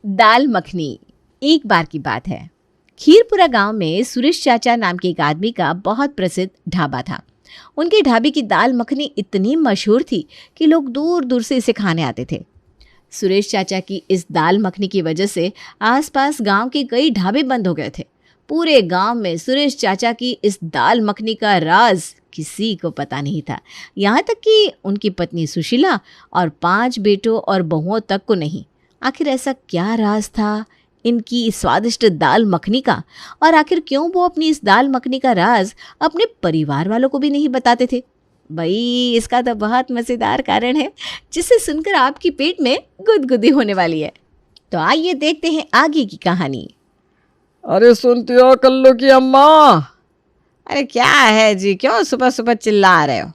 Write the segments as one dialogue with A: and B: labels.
A: दाल मखनी। एक बार की बात है, खीरपुरा गांव में सुरेश चाचा नाम के एक आदमी का बहुत प्रसिद्ध ढाबा था। उनके ढाबे की दाल मखनी इतनी मशहूर थी कि लोग दूर दूर से इसे खाने आते थे। सुरेश चाचा की इस दाल मखनी की वजह से आसपास गांव के कई ढाबे बंद हो गए थे। पूरे गांव में सुरेश चाचा की इस दाल मखनी का राज किसी को पता नहीं था, यहाँ तक कि उनकी पत्नी सुशीला और 5 बेटों और बहुओं तक को नहीं। आखिर ऐसा क्या राज था इनकी स्वादिष्ट दाल मखनी का, और आखिर क्यों वो अपनी इस दाल मखनी का राज अपने परिवार वालों को भी नहीं बताते थे? भाई, इसका तो बहुत मज़ेदार कारण है जिसे सुनकर आपकी पेट में गुदगुदी होने वाली है। तो आइए देखते हैं आगे की कहानी।
B: अरे सुनती हो कल्लू की अम्मा?
A: अरे क्या है जी, क्यों सुबह सुबह चिल्ला रहे हो?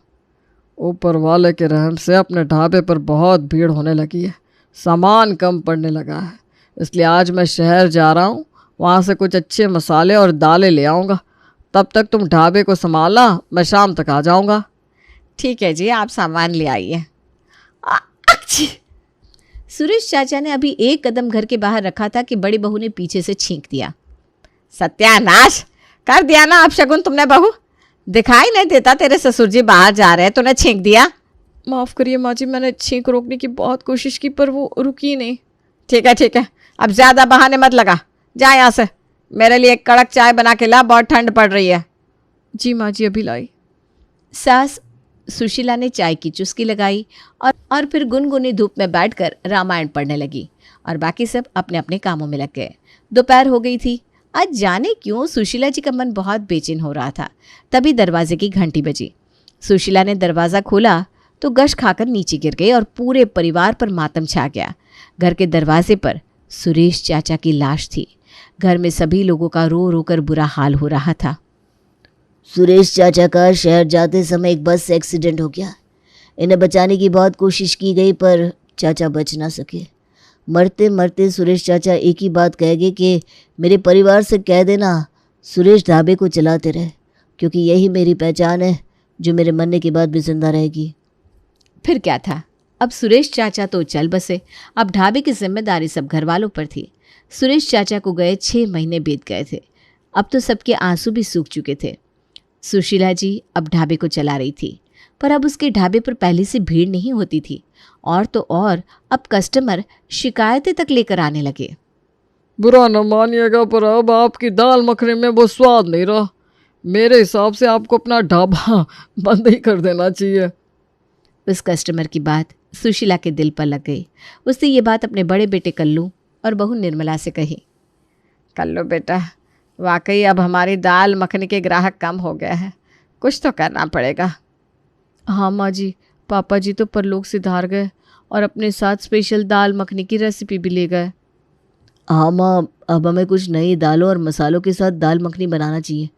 B: ऊपर वाले के रहम से अपने ढाबे पर बहुत भीड़ होने लगी है, सामान कम पड़ने लगा है। इसलिए आज मैं शहर जा रहा हूँ, वहाँ से कुछ अच्छे मसाले और दालें ले आऊँगा। तब तक तुम ढाबे को संभालना, मैं शाम तक आ जाऊँगा।
A: ठीक है जी, आप सामान ले आइए। सुरेश चाचा ने अभी एक कदम घर के बाहर रखा था कि बड़ी बहू ने पीछे से छींक दिया। सत्यानाश कर दिया ना आप शगुन तुमने बहू, दिखाई नहीं देता तेरे ससुर जी बाहर जा रहे हैं, तूने छींक दिया।
B: माफ़ करिए माँ जी, मैंने छींक रोकने की बहुत कोशिश की पर वो रुकी नहीं।
A: ठीक है, अब ज़्यादा बहाने मत लगा, जा यहाँ से। मेरे लिए एक कड़क चाय बना के ला, बहुत ठंड पड़ रही है।
B: जी माँ जी, अभी लाई।
A: सास सुशीला ने चाय की चुस्की लगाई और फिर गुनगुनी धूप में बैठकर रामायण पढ़ने लगी और बाकी सब अपने अपने कामों में लग गए। दोपहर हो गई थी। आज जाने क्यों सुशीला जी का मन बहुत बेचैन हो रहा था। तभी दरवाजे की घंटी बजी। सुशीला ने दरवाज़ा खोला तो गश खाकर नीचे गिर गई और पूरे परिवार पर मातम छा गया। घर के दरवाजे पर सुरेश चाचा की लाश थी। घर में सभी लोगों का रो रो कर बुरा हाल हो रहा था।
C: सुरेश चाचा का शहर जाते समय एक बस से एक्सीडेंट हो गया। इन्हें बचाने की बहुत कोशिश की गई पर चाचा बच ना सके। मरते मरते सुरेश चाचा एक ही बात कह गए कि मेरे परिवार से कह देना सुरेश ढाबे को चलाते रहे, क्योंकि यही मेरी पहचान है जो मेरे मरने के बाद भी जिंदा रहेगी।
A: फिर क्या था, अब सुरेश चाचा तो चल बसे। अब ढाबे की जिम्मेदारी सब घर वालों पर थी। सुरेश चाचा को गए 6 महीने बीत गए थे। अब तो सबके आंसू भी सूख चुके थे। सुशीला जी अब ढाबे को चला रही थी, पर अब उसके ढाबे पर पहले से भीड़ नहीं होती थी। और तो और अब कस्टमर शिकायतें तक लेकर आने लगे।
B: बुरा न मानिएगा पर अब आपकी दाल मखनी में वो स्वाद नहीं रहा। मेरे हिसाब से आपको अपना ढाबा बंद ही कर देना चाहिए।
A: उस कस्टमर की बात सुशीला के दिल पर लग गई। उसने ये बात अपने बड़े बेटे कल्लू और बहू निर्मला से कही। कल्लू बेटा, वाकई अब हमारी दाल मखनी के ग्राहक कम हो गए हैं, कुछ तो करना पड़ेगा।
B: हाँ माँ जी, पापा जी तो परलोक सिधार गए और अपने साथ स्पेशल दाल मखनी की रेसिपी भी ले गए।
C: हाँ माँ, अब हमें कुछ नई दालों और मसालों के साथ दाल मखनी बनाना चाहिए।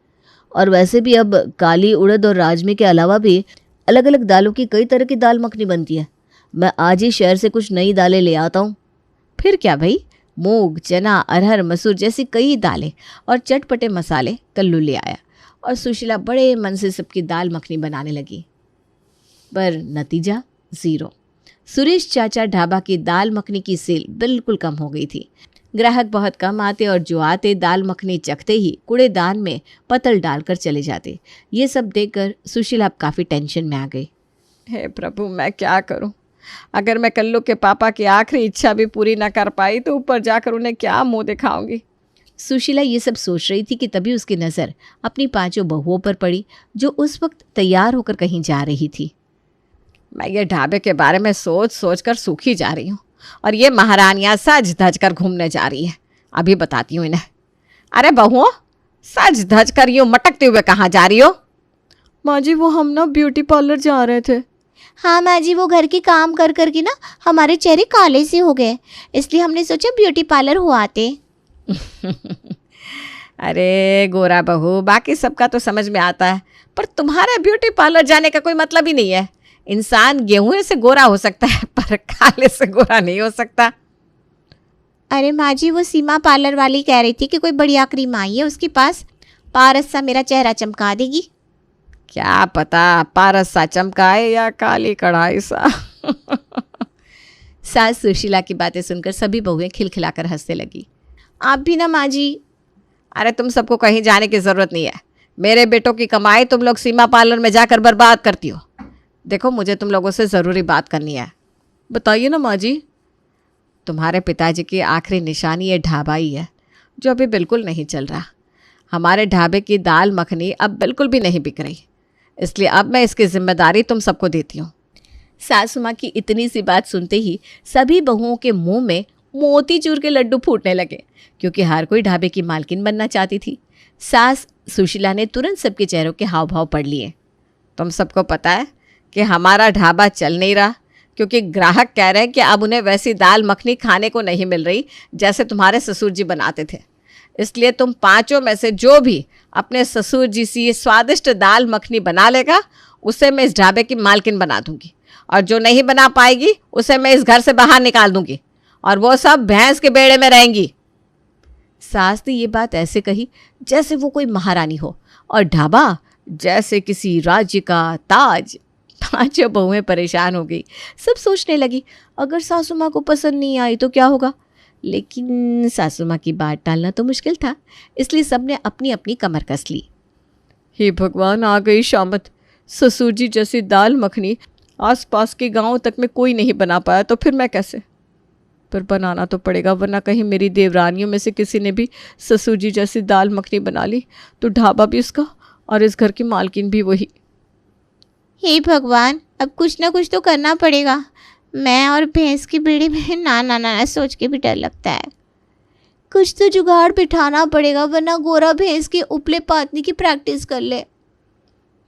C: और वैसे भी अब काली उड़द और राजमे के अलावा भी अलग अलग दालों की कई तरह की दाल मखनी बनती है। मैं आज ही शहर से कुछ नई दालें ले आता हूँ।
A: फिर क्या भाई, मूंग, चना, अरहर, मसूर जैसी कई दालें और चटपटे मसाले कल्लू ले आया और सुशीला बड़े मन से सबकी दाल मखनी बनाने लगी। पर नतीजा 0। सुरेश चाचा ढाबा की दाल मखनी की सेल बिल्कुल कम हो गई थी। ग्राहक बहुत कम आते और जो आते दाल मखनी चखते ही कूड़ेदान में पतल डालकर चले जाते। ये सब देखकर सुशीला अब काफ़ी टेंशन में आ गई। हे प्रभु, मैं क्या करूं? अगर मैं कल्लू के पापा की आखिरी इच्छा भी पूरी ना कर पाई तो ऊपर जाकर उन्हें क्या मुंह दिखाऊंगी? सुशीला ये सब सोच रही थी कि तभी उसकी नज़र अपनी 5 बहुओं पर पड़ी जो उस वक्त तैयार होकर कहीं जा रही थी। मैं ये ढाबे के बारे में सोच सोच कर सूखी जा रही हूँ और ये महारानियाँ सज धज कर घूमने जा रही है। अभी बताती हूँ इन्हें। अरे बहुओं, सज धज कर यूँ मटकते हुए कहाँ जा रही हो?
B: माँ जी, वो हम ना ब्यूटी पार्लर जा रहे थे।
D: हाँ माँ जी, वो घर के काम कर कर के ना हमारे चेहरे काले से हो गए, इसलिए हमने सोचा ब्यूटी पार्लर हो आते।
A: अरे गोरा बहू, बाकी सबका तो समझ में आता है, पर तुम्हारे ब्यूटी पार्लर जाने का कोई मतलब ही नहीं है। इंसान गेहूं से गोरा हो सकता है पर काले से गोरा नहीं हो सकता।
D: अरे माँ जी, वो सीमा पार्लर वाली कह रही थी कि कोई बढ़िया क्रीम आई है उसके पास, पारस सा मेरा चेहरा चमका देगी।
A: क्या पता पारस सा चमकाए या काली कढ़ाई सा। सास सुशीला की बातें सुनकर सभी बहुएं खिलखिलाकर हंसने लगी।
D: आप भी ना माँ जी।
B: अरे तुम सबको कहीं जाने की ज़रूरत नहीं है। मेरे बेटों की कमाई तुम लोग सीमा पार्लर में जाकर बर्बाद करती हो। देखो, मुझे तुम लोगों से ज़रूरी बात करनी है।
A: बताइए ना माँ जी।
B: तुम्हारे पिताजी की आखिरी निशानी ये ढाबा ही है, जो अभी बिल्कुल नहीं चल रहा। हमारे ढाबे की दाल मखनी अब बिल्कुल भी नहीं बिक रही, इसलिए अब मैं इसकी जिम्मेदारी तुम सबको देती हूँ।
A: सासू माँ की इतनी सी बात सुनते ही सभी बहुओं के मुंह में मोतीचूर के लड्डू फूटने लगे, क्योंकि हर कोई ढाबे की मालकिन बनना चाहती थी। सास सुशीला ने तुरंत सबके चेहरों के हाव भाव पढ़ लिए।
B: तुम सबको पता है कि हमारा ढाबा चल नहीं रहा, क्योंकि ग्राहक कह रहे हैं कि अब उन्हें वैसी दाल मखनी खाने को नहीं मिल रही जैसे तुम्हारे ससुर जी बनाते थे। इसलिए तुम पांचों में से जो भी अपने ससुर जी सी स्वादिष्ट दाल मखनी बना लेगा, उसे मैं इस ढाबे की मालकिन बना दूंगी, और जो नहीं बना पाएगी उसे मैं इस घर से बाहर निकाल दूंगी, और वो सब भैंस के बेड़े में रहेंगी।
A: सास ने ये बात ऐसे कही जैसे वो कोई महारानी हो, और ढाबा जैसे किसी राज्य का ताज। पांचों बहुएं परेशान हो गई। सब सोचने लगी, अगर सासू माँ को पसंद नहीं आई तो क्या होगा। लेकिन सासू माँ की बात टालना तो मुश्किल था, इसलिए सबने अपनी अपनी कमर कस ली।
B: हे भगवान, आ गई शामत। ससुर जी जैसी दाल मखनी आसपास के गांव तक में कोई नहीं बना पाया, तो फिर मैं कैसे? पर बनाना तो पड़ेगा, वरना कहीं मेरी देवरानियों में से किसी ने भी ससुर जी जैसी दाल मखनी बना ली तो ढाबा भी उसका और इस घर की मालकिन भी वही।
D: हे भगवान, अब कुछ ना कुछ तो करना पड़ेगा। मैं और भैंस की बेड़े में ना ना ना सोच के भी डर लगता है। कुछ तो जुगाड़ बिठाना पड़ेगा, वरना गोरा भैंस के उपले पातने की प्रैक्टिस कर ले।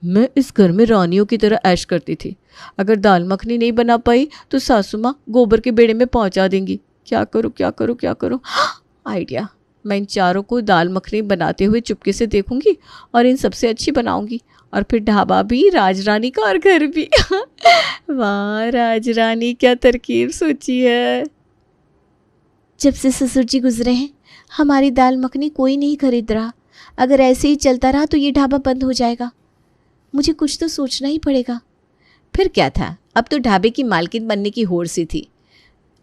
A: मैं इस घर में रानियों की तरह ऐश करती थी। अगर दाल मखनी नहीं बना पाई तो सासू माँ गोबर के बेड़े में पहुंचा देंगी। क्या करूँ क्या करूँ क्या करूँ? आइडिया! मैं इन चारों को दाल मखनी बनाते हुए चुपके से देखूंगी और इन सबसे अच्छी बनाऊंगी, और फिर ढाबा भी, राजरानी का, और घर भी। वाह राजरानी, क्या तरकीब सोची है। जब से ससुर जी गुजरे हैं हमारी दाल मखनी कोई नहीं खरीद रहा। अगर ऐसे ही चलता रहा तो ये ढाबा बंद हो जाएगा। मुझे कुछ तो सोचना ही पड़ेगा। फिर क्या था, अब तो ढाबे की मालकिन बनने की होड़ सी थी।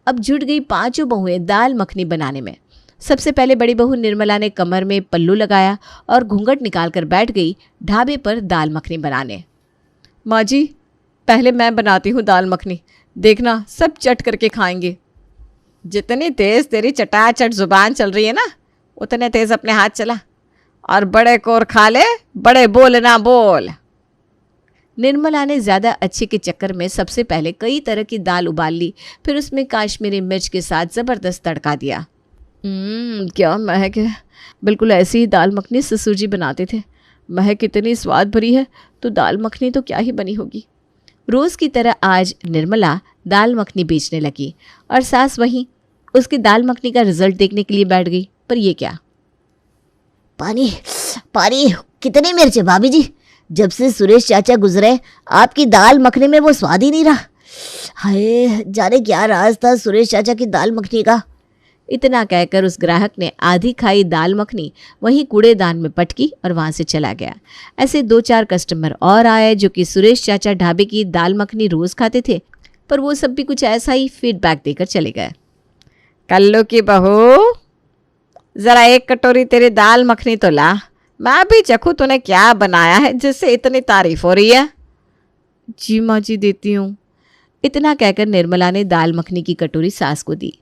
A: अब जुट गई पांचों बहुएं दाल मखनी बनाने में। सबसे पहले बड़ी बहू निर्मला ने कमर में पल्लू लगाया और घूंघट निकालकर बैठ गई ढाबे पर दाल मखनी बनाने।
B: माँ जी, पहले मैं बनाती हूँ दाल मखनी, देखना सब चट करके खाएंगे। जितनी तेज़ तेरी चटाचट जुबान चल रही है ना, उतने तेज़ अपने हाथ चला, और बड़े कोर खा ले, बड़े बोल ना बोल।
A: निर्मला ने ज़्यादा अच्छे के चक्कर में सबसे पहले कई तरह की दाल उबाल ली, फिर उसमें काश्मीरी मिर्च के साथ ज़बरदस्त तड़का दिया।
B: क्या महक है! बिल्कुल ऐसी ही दाल मखनी ससुर जी बनाते थे। महक इतनी स्वाद भरी है तो दाल मखनी तो क्या ही बनी होगी।
A: रोज़ की तरह आज निर्मला दाल मखनी बेचने लगी और सास वहीं उसकी दाल मखनी का रिजल्ट देखने के लिए बैठ गई। पर ये क्या,
C: पानी पानी, कितनी मिर्च है भाभी जी? जब से सुरेश चाचा गुजरे आपकी दाल मखनी में वो स्वाद ही नहीं रहा। हाय, जाने क्या राज था सुरेश चाचा की दाल मखनी का।
A: इतना कहकर उस ग्राहक ने आधी खाई दाल मखनी वहीं कूड़ेदान में पटकी और वहां से चला गया। ऐसे 2-4 कस्टमर और आए जो कि सुरेश चाचा ढाबे की दाल मखनी रोज़ खाते थे, पर वो सब भी कुछ ऐसा ही फीडबैक देकर चले गए।
B: कल्लू की बहू, ज़रा एक कटोरी तेरी दाल मखनी तो ला, मैं भी चखूँ तूने क्या बनाया है जिससे इतनी तारीफ हो रही है।
A: जी माँ जी, देती हूँ। इतना कहकर निर्मला ने दाल मखनी की कटोरी सास को दी।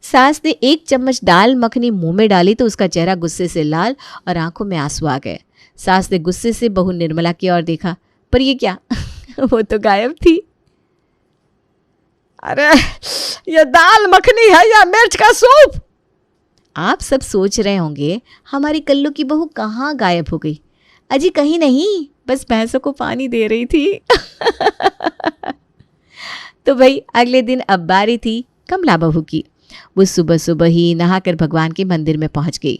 A: सास ने 1 चम्मच दाल मखनी मुंह में डाली तो उसका चेहरा गुस्से से लाल और आंखों में आंसू आ गए। सास ने गुस्से से बहू निर्मला की ओर देखा, पर ये क्या? वो तो गायब थी।
B: अरे, ये दाल मखनी है या मिर्च का सूप?
A: आप सब सोच रहे होंगे हमारी कल्लू की बहू कहाँ गायब हो गई। अजी कहीं नहीं, बस भैंसों को पानी दे रही थी। तो भाई अगले दिन अब बारी थी कमला बहू की। वो सुबह सुबह ही नहाकर भगवान के मंदिर में पहुंच गई।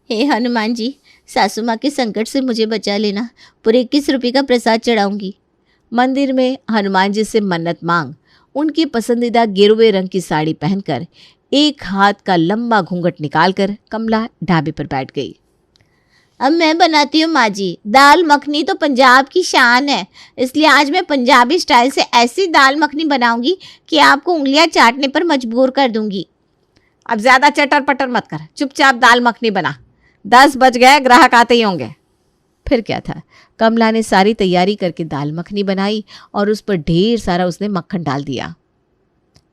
D: हे हनुमान जी, सासू माँ के संकट से मुझे बचा लेना। पूरे 21 रुपये का प्रसाद चढ़ाऊंगी।
A: मंदिर में हनुमान जी से मन्नत मांग उनकी पसंदीदा गेरुए रंग की साड़ी पहनकर एक हाथ का लंबा घूंघट निकालकर कमला ढाबे पर बैठ गई।
D: अब मैं बनाती हूँ माँ जी। दाल मखनी तो पंजाब की शान है, इसलिए आज मैं पंजाबी स्टाइल से ऐसी दाल मखनी बनाऊंगी कि आपको उंगलियां चाटने पर मजबूर कर दूंगी।
A: अब ज़्यादा चटर पटर मत कर, चुपचाप दाल मखनी बना। 10 बज गए, ग्राहक आते ही होंगे। फिर क्या था, कमला ने सारी तैयारी करके दाल मखनी बनाई और उस पर ढेर सारा उसने मक्खन डाल दिया।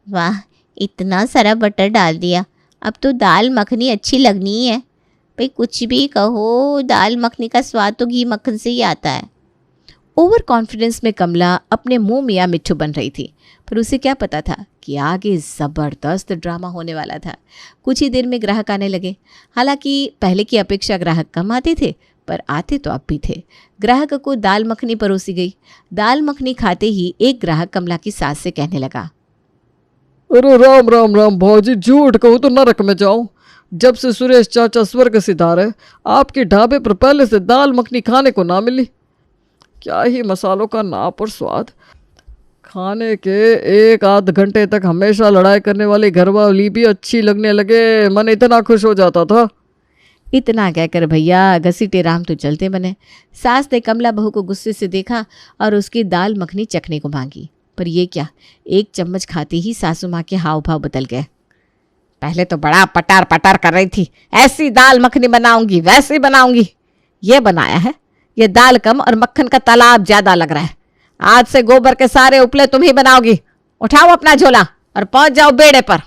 D: वाह, इतना सारा बटर डाल दिया, अब तो दाल मखनी अच्छी लगनी है। भाई कुछ भी कहो, दाल मखनी का स्वाद तो घी मक्खन से ही आता है।
A: ओवर कॉन्फिडेंस में कमला अपने मुंह मियाँ मिट्ठू बन रही थी, पर उसे क्या पता था कि आगे ज़बरदस्त ड्रामा होने वाला था। कुछ ही देर में ग्राहक आने लगे। हालांकि पहले की अपेक्षा ग्राहक कम आते थे, पर आते तो अब भी थे। ग्राहक को दाल मखनी परोसी गई। दाल मखनी खाते ही एक ग्राहक कमला की सास से कहने लगा,
B: अरे राम राम राम भाजी, झूठ कहूँ तो नरक में जाऊँ। जब से सुरेश चाचा स्वर्ग सिधारे, आपके ढाबे पर पहले से दाल मखनी खाने को ना मिली। क्या ही मसालों का नाप और स्वाद। खाने के 1 आध घंटे तक हमेशा लड़ाई करने वाली घरवाली भी अच्छी लगने लगे। मन इतना खुश हो जाता था।
A: इतना कहकर भैया घसीटे राम तो चलते बने। सास ने कमला बहू को गुस्से से देखा और उसकी दाल मखनी चखने को मांगी, पर ये क्या, 1 चम्मच खाते ही सासू माँ के हाव भाव बदल गए। पहले तो बड़ा पटार पटार कर रही थी, ऐसी दाल मखनी बनाऊंगी, वैसी बनाऊंगी। ये बनाया है, ये दाल कम और मक्खन का तालाब ज्यादा लग रहा है। आज से गोबर के सारे उपले तुम ही बनाओगी। उठाओ अपना झोला और पहुंच जाओ बेड़े पर।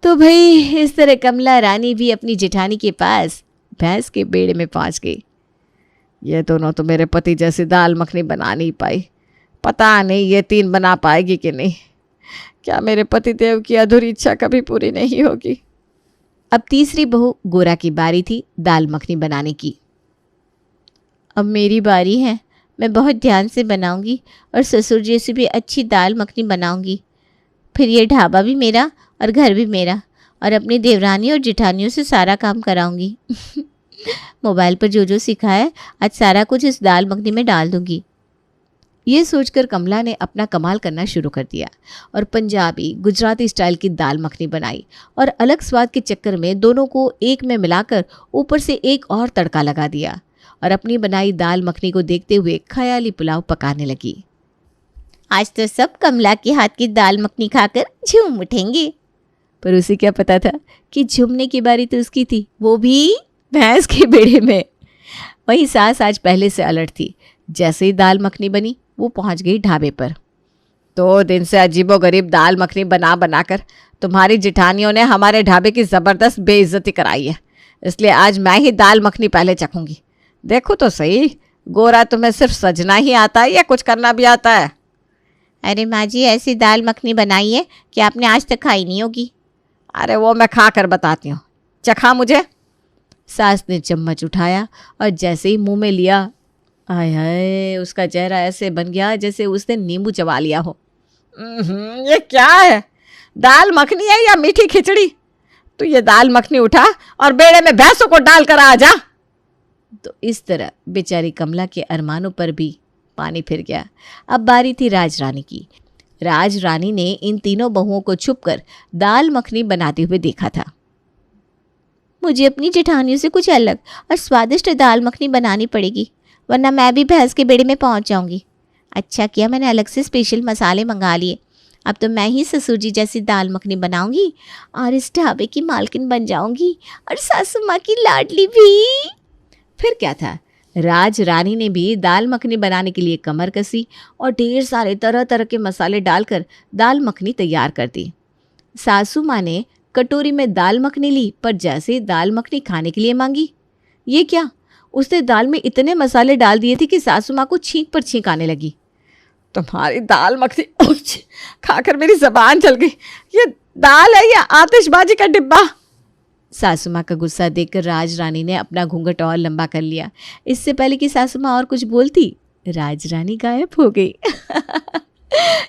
A: तो भाई इस तरह कमला रानी भी अपनी जेठानी के पास भैंस के बेड़े में पहुंच गई। ये दोनों तो मेरे पति जैसी दाल मखनी बना नहीं पाई, पता नहीं ये 3 बना पाएगी कि नहीं। क्या मेरे पति देव की अधूरी इच्छा कभी पूरी नहीं होगी। अब तीसरी बहू गोरा की बारी थी दाल मखनी बनाने की।
D: अब मेरी बारी है, मैं बहुत ध्यान से बनाऊंगी और ससुर जी से भी अच्छी दाल मखनी बनाऊंगी। फिर ये ढाबा भी मेरा और घर भी मेरा, और अपनी देवरानी और जेठानियों से सारा काम कराऊंगी। मोबाइल पर जो जो सीखा है आज सारा कुछ इस दाल मखनी में डाल दूंगी। ये सोचकर कमला ने अपना कमाल करना शुरू कर दिया और पंजाबी गुजराती स्टाइल की दाल मखनी बनाई और अलग स्वाद के चक्कर में दोनों को एक में मिलाकर ऊपर से एक और तड़का लगा दिया और अपनी बनाई दाल मखनी को देखते हुए ख्याली पुलाव पकाने लगी। आज तो सब कमला के हाथ की दाल मखनी खाकर झूम उठेंगे।
A: पर उसे क्या पता था कि झूमने की बारी तो उसकी थी, वो भी भैंस के बेड़े में। वहीं सास आज पहले से अलर्ट थी। जैसे ही दाल मखनी बनी वो पहुंच गई ढाबे पर। 2 दिन से अजीबोगरीब दाल मखनी बना बनाकर तुम्हारी जेठानियों ने हमारे ढाबे की ज़बरदस्त बेइज्जती कराई है, इसलिए आज मैं ही दाल मखनी पहले चखूंगी। देखो तो सही, गोरा तुम्हें सिर्फ सजना ही आता है या कुछ करना भी आता है?
D: अरे माँ जी, ऐसी दाल मखनी बनाई है कि आपने आज तक खाई नहीं होगी।
A: अरे वो मैं खा कर बताती हूँ, चखा मुझे। सास ने चम्मच उठाया और जैसे ही मुंह में लिया, आय हाय, उसका चेहरा ऐसे बन गया जैसे उसने नींबू चबा लिया हो। ये क्या है, दाल मखनी है या मीठी खिचड़ी? तो ये दाल मखनी उठा और बेड़े में भैंसों को डाल कर आ जा। तो इस तरह बेचारी कमला के अरमानों पर भी पानी फिर गया। अब बारी थी राज रानी की। राज रानी ने इन तीनों बहुओं को छुपकर दाल मखनी बनाते हुए देखा था।
D: मुझे अपनी जेठानियों से कुछ अलग और स्वादिष्ट दाल मखनी बनानी पड़ेगी, वरना मैं भी भैंस के बेड़े में पहुंच जाऊंगी। अच्छा किया मैंने अलग से स्पेशल मसाले मंगा लिए। अब तो मैं ही ससुर जी जैसी दाल मखनी बनाऊंगी और इस ढाबे की मालकिन बन जाऊंगी और सासू माँ की लाडली भी।
A: फिर क्या था, राज रानी ने भी दाल मखनी बनाने के लिए कमर कसी और ढेर सारे तरह तरह के मसाले डालकर दाल मखनी तैयार कर दी। सासू माँ ने कटोरी में दाल मखनी ली, पर जैसे ही दाल मखनी खाने के लिए मांगी, ये क्या, उसने दाल में इतने मसाले डाल दिए थे कि सासू माँ को छींक पर छींक आने लगी। तुम्हारी दाल मखनी खाकर मेरी जबान जल गई। ये दाल है या आतिशबाजी का डिब्बा? सासू माँ का गुस्सा देखकर राज रानी ने अपना घूंघट और लंबा कर लिया। इससे पहले कि सासू माँ और कुछ बोलती, राज रानी गायब हो गई।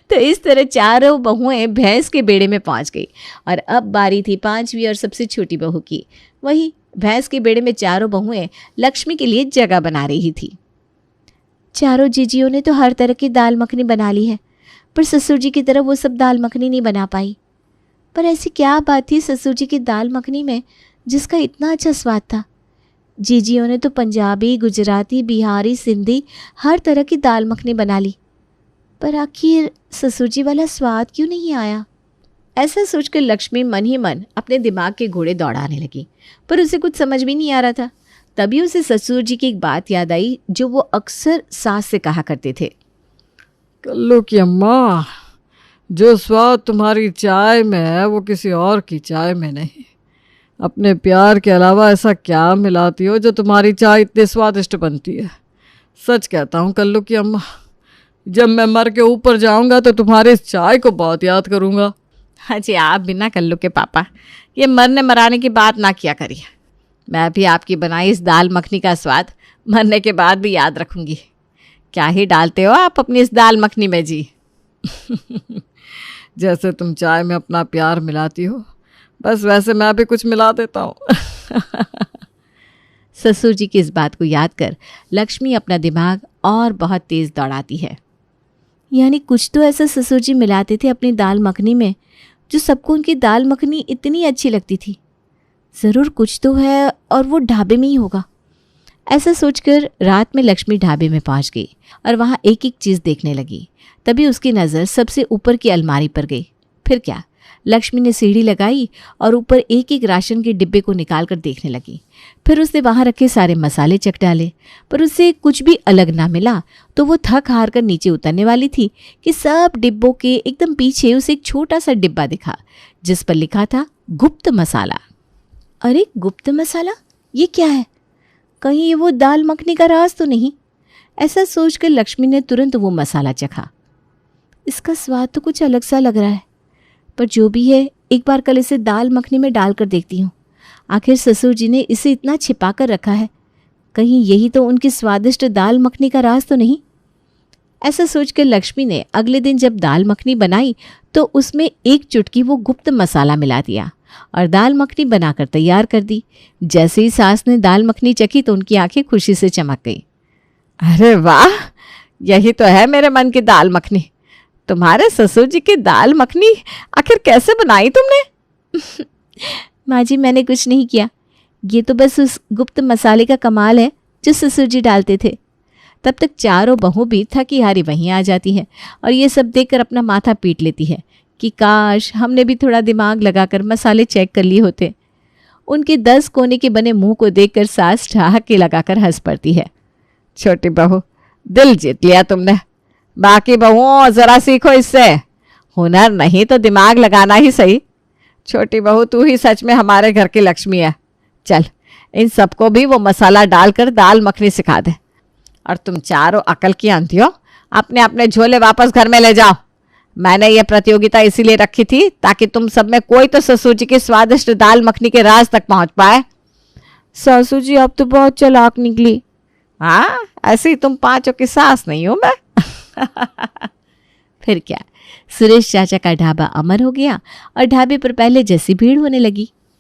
A: तो इस तरह चारों बहुएं भैंस के बेड़े में पहुंच गई और अब बारी थी 5वीं और सबसे छोटी बहू की। वही भैंस के बेड़े में चारों बहुएं लक्ष्मी के लिए जगह बना रही थी।
D: चारों जीजियों ने तो हर तरह की दाल मखनी बना ली है, पर ससुर जी की तरह वो सब दाल मखनी नहीं बना पाई। पर ऐसी क्या बात थी ससुर जी की दाल मखनी में जिसका इतना अच्छा स्वाद था?
A: जीजियों ने तो पंजाबी, गुजराती, बिहारी, सिंधी हर तरह की दाल मखनी बना ली, पर आखिर ससुर जी वाला स्वाद क्यों नहीं आया। ऐसा सोचकर लक्ष्मी मन ही मन अपने दिमाग के घोड़े दौड़ाने लगी, पर उसे कुछ समझ भी नहीं आ रहा था। तभी उसे ससुर जी की एक बात याद आई जो वो अक्सर सास से कहा करते थे।
B: कल्लू की अम्मा, जो स्वाद तुम्हारी चाय में है वो किसी और की चाय में नहीं। अपने प्यार के अलावा ऐसा क्या मिलाती हो जो तुम्हारी चाय इतनी स्वादिष्ट बनती है। सच कहता हूँ कल्लू की अम्मा, जब मैं मर के ऊपर जाऊंगा तो तुम्हारी इस चाय को बहुत याद करूंगा।
A: हाँ जी, आप बिना कल्लू के पापा ये मरने मराने की बात ना किया करिए। मैं भी आपकी बनाई इस दाल मखनी का स्वाद मरने के बाद भी याद रखूंगी। क्या ही डालते हो आप अपनी इस दाल मखनी में जी।
B: जैसे तुम चाय में अपना प्यार मिलाती हो, बस वैसे मैं भी कुछ मिला देता हूँ।
A: ससुर जी की इस बात को याद कर लक्ष्मी अपना दिमाग और बहुत तेज दौड़ाती है। यानी कुछ तो ऐसा ससुर जी मिलाते थे अपनी दाल मखनी में जो सबको उनकी दाल मखनी इतनी अच्छी लगती थी। ज़रूर कुछ तो है और वो ढाबे में ही होगा। ऐसा सोचकर रात में लक्ष्मी ढाबे में पहुंच गई और वहाँ एक एक चीज़ देखने लगी। तभी उसकी नज़र सबसे ऊपर की अलमारी पर गई। फिर क्या, लक्ष्मी ने सीढ़ी लगाई और ऊपर एक एक राशन के डिब्बे को निकाल कर देखने लगी। फिर उसने वहाँ रखे सारे मसाले चख डाले, पर उसे कुछ भी अलग ना मिला। तो वो थक हार कर नीचे उतरने वाली थी कि सब डिब्बों के एकदम पीछे उसे एक छोटा सा डिब्बा दिखा जिस पर लिखा था गुप्त मसाला। अरे गुप्त मसाला, ये क्या है? कहीं ये वो दाल मखनी का राज तो नहीं? ऐसा सोचकर लक्ष्मी ने तुरंत वो मसाला चखा। इसका स्वाद तो कुछ अलग सा लग रहा है, पर जो भी है एक बार कल इसे दाल मखनी में डालकर देखती हूँ। आखिर ससुर जी ने इसे इतना छिपा कर रखा है, कहीं यही तो उनकी स्वादिष्ट दाल मखनी का राज तो नहीं? ऐसा सोचकर लक्ष्मी ने अगले दिन जब दाल मखनी बनाई तो उसमें एक चुटकी वो गुप्त मसाला मिला दिया और दाल मखनी बनाकर तैयार कर दी। जैसे ही सास ने दाल मखनी चखी तो उनकी आंखें खुशी से चमक गई।
B: अरे वाह, यही तो है मेरे मन की दाल मखनी। तुम्हारे ससुर जी की दाल मखनी आखिर कैसे बनाई तुमने?
A: माँ जी, मैंने कुछ नहीं किया, ये तो बस उस गुप्त मसाले का कमाल है जो ससुर जी डालते थे। तब तक चारों बहू भी थकी हारी वहीं आ जाती हैं और ये सब देखकर अपना माथा पीट लेती है कि काश हमने भी थोड़ा दिमाग लगाकर मसाले चेक कर लिए होते। उनके 10 कोने के बने मुंह को देखकर सास ठहाके लगाकर हंस पड़ती है।
B: छोटी बहू, दिल जीत लिया तुमने। बाकी बहुओं जरा सीखो इससे, हुनर नहीं तो दिमाग लगाना ही सही। छोटी बहू, तू ही सच में हमारे घर की लक्ष्मी है। चल, इन सबको भी वो मसाला डालकर दाल मखनी सिखा दे। और तुम चारों अकल की अंधियों, अपने अपने झोले वापस घर में ले जाओ। मैंने ये प्रतियोगिता इसीलिए रखी थी ताकि तुम सब में कोई तो ससुर जी की स्वादिष्ट दाल मखनी के राज तक पहुंच पाए।
A: सासू जी, आप तो बहुत चालाक निकली।
B: हाँ, ऐसी तुम पांचों की सास नहीं हूं मैं।
A: फिर क्या, सुरेश चाचा का ढाबा अमर हो गया और ढाबे पर पहले जैसी भीड़ होने लगी।